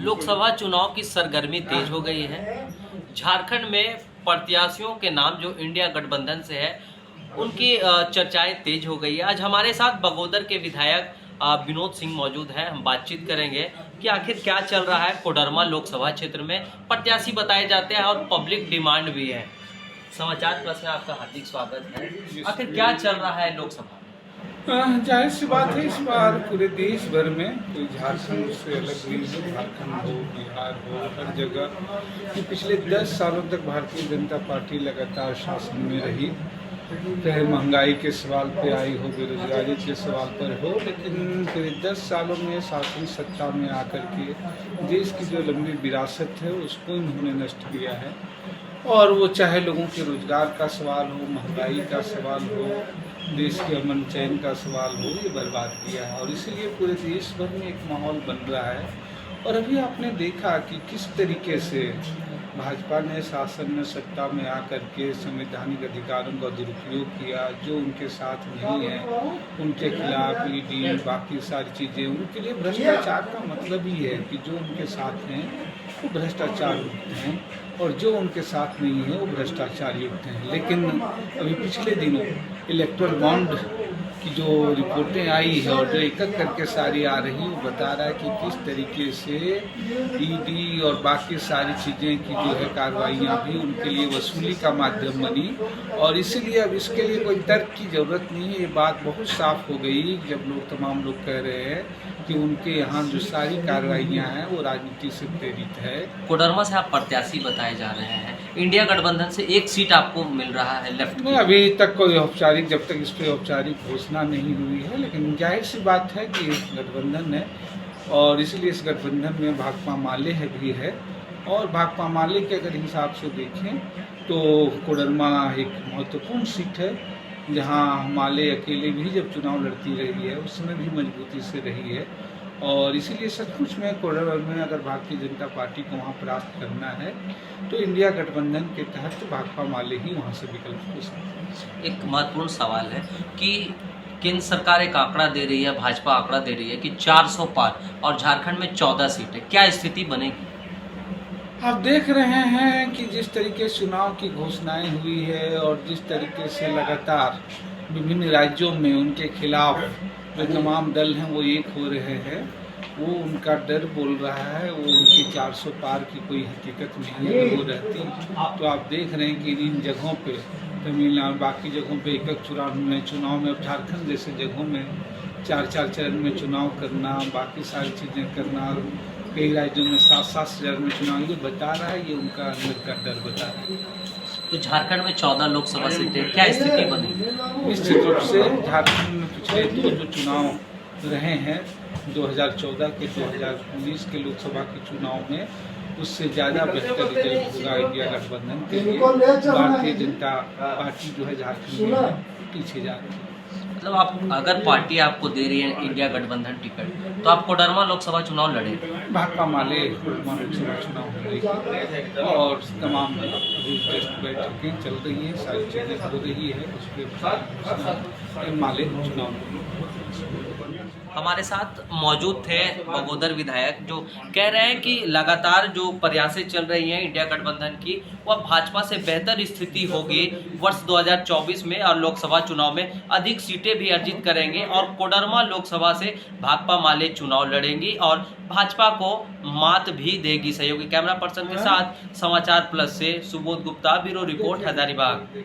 लोकसभा चुनाव की सरगर्मी तेज हो गई है। झारखंड में प्रत्याशियों के नाम जो इंडिया गठबंधन से है उनकी चर्चाएं तेज हो गई है। आज हमारे साथ बगोदर के विधायक विनोद सिंह मौजूद हैं। हम बातचीत करेंगे कि आखिर क्या चल रहा है कोडरमा लोकसभा क्षेत्र में। प्रत्याशी बताए जाते हैं और पब्लिक डिमांड भी है। समाचार प्लस में आपका हार्दिक स्वागत है। आखिर क्या चल रहा है लोकसभा? जाहिर सी बात है, इस बार पूरे देश भर में कोई झारखंड से अलग नहीं है, झारखंड हो, बिहार हो, हर जगह कि पिछले 10 सालों तक भारतीय जनता पार्टी लगातार शासन में रही। चाहे महंगाई के सवाल पे आई हो, बेरोजगारी के सवाल पर हो, लेकिन पूरे 10 सालों में शासन सत्ता में आकर के देश की जो लंबी विरासत है उसको इन्होंने नष्ट किया है। और वो चाहे लोगों के रोजगार का सवाल हो, महंगाई का सवाल हो, देश के अमन चैन का सवाल हो, ये बर्बाद किया है। और इसीलिए पूरे देश भर में एक माहौल बन रहा है। और अभी आपने देखा कि किस तरीके से भाजपा ने शासन में सत्ता में आकर के संवैधानिक अधिकारों का दुरुपयोग किया। जो उनके साथ नहीं है उनके खिलाफ ईडी, बाकी सारी चीज़ें, उनके लिए भ्रष्टाचार का मतलब ही है कि जो उनके साथ हैं वो भ्रष्टाचार युक्त हैं और जो उनके साथ नहीं है वो भ्रष्टाचार युक्त हैं। लेकिन अभी पिछले दिनों इलेक्ट्रल बॉन्ड की जो रिपोर्टें आई है और जो एक एक करके सारी आ रही, वो बता रहा है कि किस तरीके से ईडी और बाकी सारी चीज़ें की जो है कार्रवाइयाँ भी उनके लिए वसूली का माध्यम बनी। और इसीलिए अब इसके लिए कोई तर्क की ज़रूरत नहीं है। ये बात बहुत साफ हो गई जब तमाम लोग कह रहे हैं कि उनके यहाँ जो सारी कार्रवाइयाँ हैं वो राजनीति से प्रेरित है। कोडरमा से आप प्रत्याशी बताए जा रहे हैं। इंडिया गठबंधन से एक सीट आपको मिल रहा है लेफ्ट नहीं, अभी तक कोई औपचारिक, जब तक इस पर औपचारिक घोषणा नहीं हुई है, लेकिन जाहिर सी बात है कि गठबंधन है और इसलिए इस गठबंधन में भाकपा माले है भी है। और भाकपा माले के अगर हिसाब से देखें तो कोडरमा एक महत्वपूर्ण सीट है जहां माले अकेले भी जब चुनाव लड़ती रही है उस समय भी मजबूती से रही है। और इसीलिए सचमुच में कोडरमा में अगर भारतीय जनता पार्टी को वहाँ परास्त करना है तो इंडिया गठबंधन के तहत भाकपा माले ही वहाँ से विकल्प हो सकते हैं। एक महत्वपूर्ण सवाल है कि केंद्र सरकार एक आंकड़ा दे रही है, भाजपा आंकड़ा दे रही है कि 400 पार और झारखंड में 14 सीटें। क्या स्थिति बनेगी? आप देख रहे हैं कि जिस तरीके से चुनाव की घोषणाएं हुई है और जिस तरीके से लगातार विभिन्न राज्यों में उनके खिलाफ जो तमाम दल हैं वो एक हो रहे हैं, वो उनका डर बोल रहा है। वो उनकी 400 पार की कोई हकीकत नहीं है। अगर वो रहती तो आप देख रहे हैं कि इन जगहों पे, तमिलनाडु, बाकी जगहों पे एक एक चुनाव में अब झारखंड जैसे जगहों में 4-4 चरण में चुनाव करना, बाकी सारी चीज़ें करना, कई राज्यों में 7-7 चरण में चुनाव, ये बता रहा है, ये उनका अंदर का डर बता रहा है। तो झारखंड में 14 लोकसभा सीटें, क्या स्थिति बनेगी? निश्चित रूप से झारखंड में पिछले 2 जो चुनाव रहे हैं 2014 के 2019 के लोकसभा के चुनाव में, उससे ज़्यादा बेहतर रिजल्ट होगा इंडिया गठबंधन के लिए। भारतीय जनता पार्टी जो है झारखंड में पीछे जा रही है। मतलब आप, अगर पार्टी आपको दे रही है इंडिया गठबंधन टिकट, तो आप कोडरमा लोकसभा चुनाव लड़ेंगे? भाकपा माले कोडरमा लोकसभा चुनाव लड़ेगी और तमाम अभी टेस्ट बैठकें चल रही हैं, सारी चीज़ें हो रही है, उसके माले चुनाव। हमारे साथ मौजूद थे बगोदर विधायक जो कह रहे हैं कि लगातार जो प्रयासें चल रही हैं इंडिया गठबंधन की, वह भाजपा से बेहतर स्थिति होगी वर्ष 2024 में और लोकसभा चुनाव में अधिक सीटें भी अर्जित करेंगे और कोडरमा लोकसभा से भाकपा माले चुनाव लड़ेंगी और भाजपा को मात भी देगी। सहयोगी कैमरा पर्सन के साथ समाचार प्लस से सुबोध गुप्ता, ब्यूरो रिपोर्ट, हजारीबाग।